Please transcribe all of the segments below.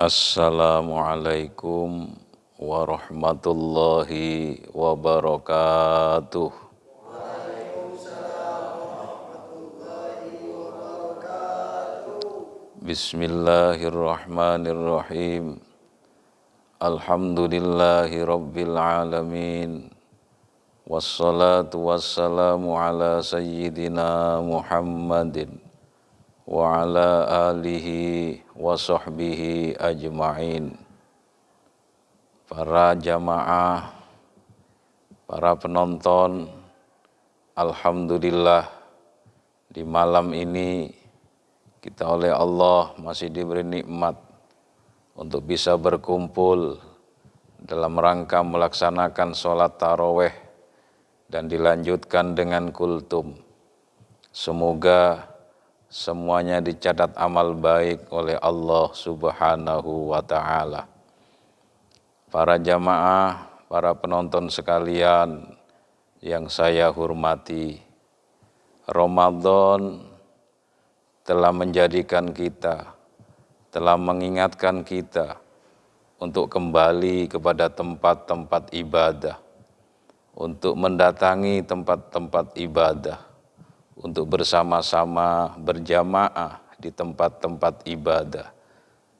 Assalamualaikum warahmatullahi wabarakatuh. Bismillahirrahmanirrahim. Alhamdulillahi rabbil alamin. Wassalatu wassalamu ala sayyidina Muhammadin wa ala alihi wa sahbihi ajma'in. Para jamaah, para penonton, alhamdulillah di malam ini kita oleh Allah masih diberi nikmat untuk bisa berkumpul dalam rangka melaksanakan sholat taraweh dan dilanjutkan dengan kultum. Semoga semuanya dicatat amal baik oleh Allah Subhanahu wa ta'ala. Para jamaah, para penonton sekalian yang saya hormati, Ramadan telah menjadikan kita, telah mengingatkan kita untuk kembali kepada tempat-tempat ibadah, untuk mendatangi tempat-tempat ibadah, untuk bersama-sama berjamaah di tempat-tempat ibadah,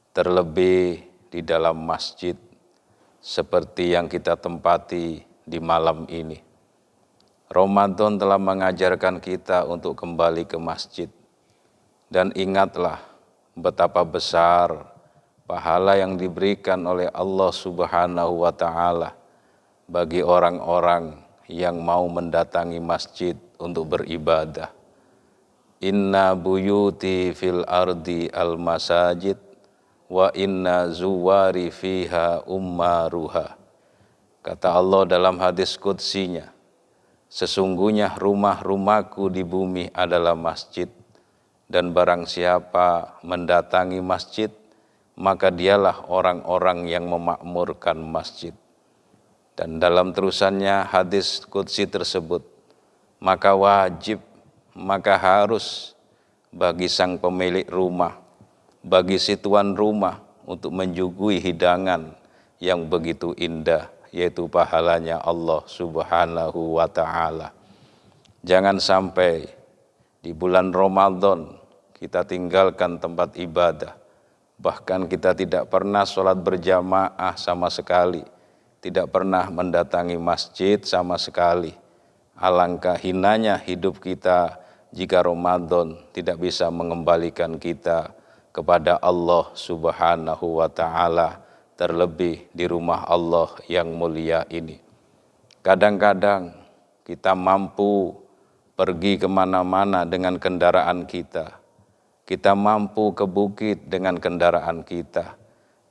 terlebih di dalam masjid seperti yang kita tempati di malam ini. Ramadan telah mengajarkan kita untuk kembali ke masjid, dan ingatlah betapa besar pahala yang diberikan oleh Allah Subhanahu wa ta'ala bagi orang-orang yang mau mendatangi masjid untuk beribadah. Inna buyuti fil ardi al masajid wa inna zuwari fiha ummaruha. Kata Allah dalam hadis qudsinya, sesungguhnya rumah-rumahku di bumi adalah masjid, dan barang siapa mendatangi masjid, maka dialah orang-orang yang memakmurkan masjid. Dan dalam terusannya hadis qudsi tersebut, maka wajib, maka harus bagi sang pemilik rumah, bagi si tuan rumah untuk menjugui hidangan yang begitu indah, yaitu pahalanya Allah Subhanahu wa ta'ala. Jangan sampai di bulan Ramadan kita tinggalkan tempat ibadah, bahkan kita tidak pernah sholat berjamaah sama sekali, tidak pernah mendatangi masjid sama sekali. Alangkah hinanya hidup kita jika Ramadan tidak bisa mengembalikan kita kepada Allah Subhanahu wa ta'ala, terlebih di rumah Allah yang mulia ini. Kadang-kadang kita mampu pergi kemana-mana dengan kendaraan kita. Kita mampu ke bukit dengan kendaraan kita.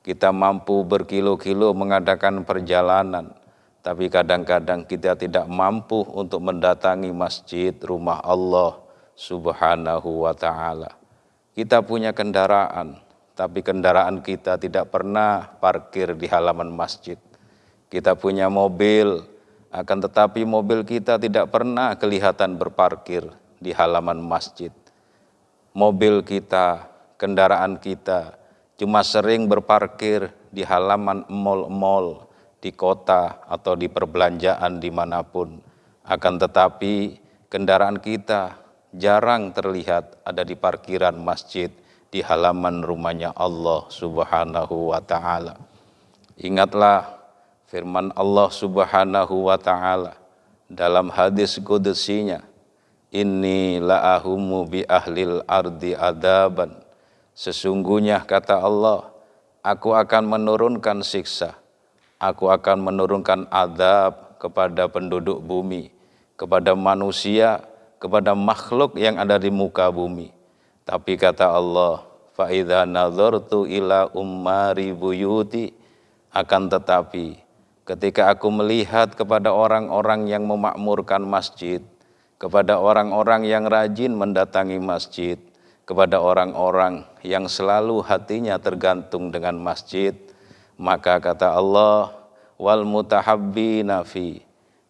Kita mampu berkilo-kilo mengadakan perjalanan. Tapi kadang-kadang kita tidak mampu untuk mendatangi masjid, rumah Allah Subhanahu wa ta'ala. Kita punya kendaraan, tapi kendaraan kita tidak pernah parkir di halaman masjid. Kita punya mobil, akan tetapi mobil kita tidak pernah kelihatan berparkir di halaman masjid. Mobil kita, kendaraan kita cuma sering berparkir di halaman mal-mal, di kota atau di perbelanjaan dimanapun. Akan tetapi kendaraan kita jarang terlihat ada di parkiran masjid, di halaman rumahnya Allah Subhanahu wa ta'ala. Ingatlah firman Allah Subhanahu wa ta'ala dalam hadis qudusinya, inni la'ahumu bi ahlil ardi adaban. Sesungguhnya kata Allah, aku akan menurunkan siksa, aku akan menurunkan adab kepada penduduk bumi, kepada manusia, kepada makhluk yang ada di muka bumi. Tapi kata Allah, fa idza nazartu ila ummari buyuti, akan tetapi ketika aku melihat kepada orang-orang yang memakmurkan masjid, kepada orang-orang yang rajin mendatangi masjid, kepada orang-orang yang selalu hatinya tergantung dengan masjid, maka kata Allah, wal mutahabbina fi,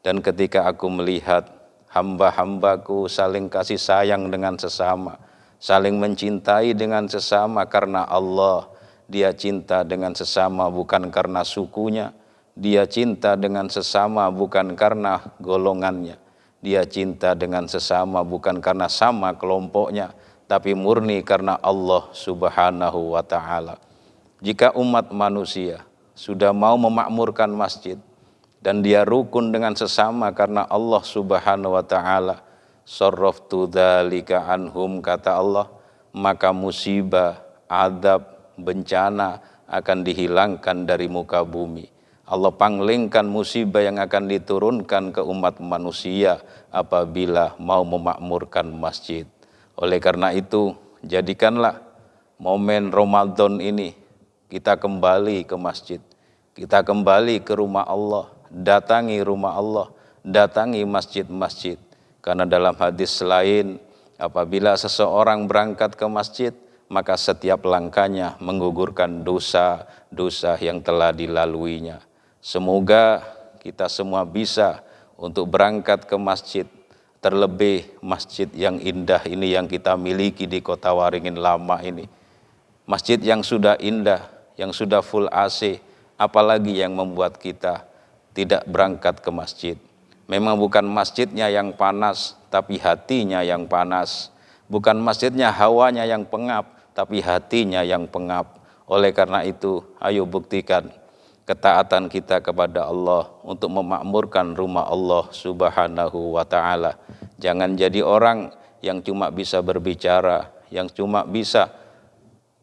dan ketika aku melihat hamba-hambaku saling kasih sayang dengan sesama, saling mencintai dengan sesama karena Allah, dia cinta dengan sesama bukan karena sukunya, dia cinta dengan sesama bukan karena golongannya, dia cinta dengan sesama bukan karena sama kelompoknya, tapi murni karena Allah Subhanahu wa ta'ala. Jika umat manusia sudah mau memakmurkan masjid dan dia rukun dengan sesama karena Allah Subhanahu wa ta'ala, sarraftu dzalika anhum, kata Allah, maka musibah, adab, bencana akan dihilangkan dari muka bumi. Allah panglingkan musibah yang akan diturunkan ke umat manusia apabila mau memakmurkan masjid. Oleh karena itu, jadikanlah momen Ramadan ini kita kembali ke masjid, kita kembali ke rumah Allah, datangi rumah Allah, datangi masjid-masjid. Karena dalam hadis lain, apabila seseorang berangkat ke masjid, maka setiap langkahnya menggugurkan dosa-dosa yang telah dilaluinya. Semoga kita semua bisa untuk berangkat ke masjid, terlebih masjid yang indah ini yang kita miliki di Kota Waringin Lama ini. Masjid yang sudah indah, yang sudah full AC, apalagi yang membuat kita tidak berangkat ke masjid. Memang bukan masjidnya yang panas, tapi hatinya yang panas. Bukan masjidnya hawanya yang pengap, tapi hatinya yang pengap. Oleh karena itu, ayo buktikan ketaatan kita kepada Allah untuk memakmurkan rumah Allah Subhanahu wa ta'ala. Jangan jadi orang yang cuma bisa berbicara, yang cuma bisa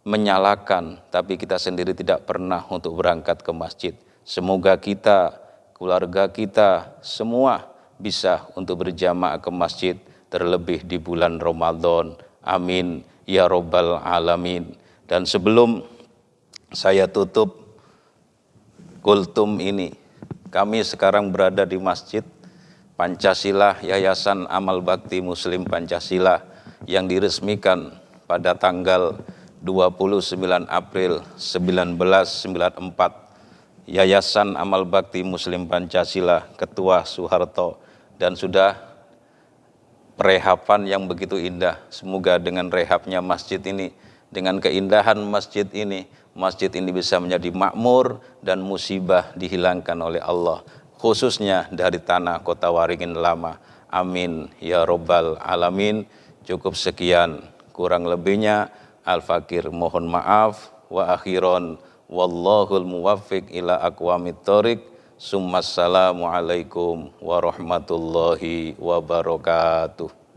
menyalakan, tapi kita sendiri tidak pernah untuk berangkat ke masjid. Semoga kita, keluarga kita, semua bisa untuk berjamaah ke masjid, terlebih di bulan Ramadan. Amin ya Rabbal Alamin. Dan sebelum saya tutup kultum ini, kami sekarang berada di Masjid Pancasila, Yayasan Amal Bakti Muslim Pancasila, yang diresmikan pada tanggal 29 April 1994, Yayasan Amal Bakti Muslim Pancasila, Ketua Soeharto, dan sudah rehapan yang begitu indah. Semoga dengan rehabnya masjid ini, dengan keindahan masjid ini bisa menjadi makmur dan musibah dihilangkan oleh Allah, khususnya dari tanah Kota Waringin Lama. Amin ya Rabbal Alamin. Cukup sekian, kurang lebihnya Al-Fakir mohon maaf. Wa akhiron wallahul muwaffiq ila aqwamit thoriq. Summassalamu alaikum warahmatullahi wabarakatuh.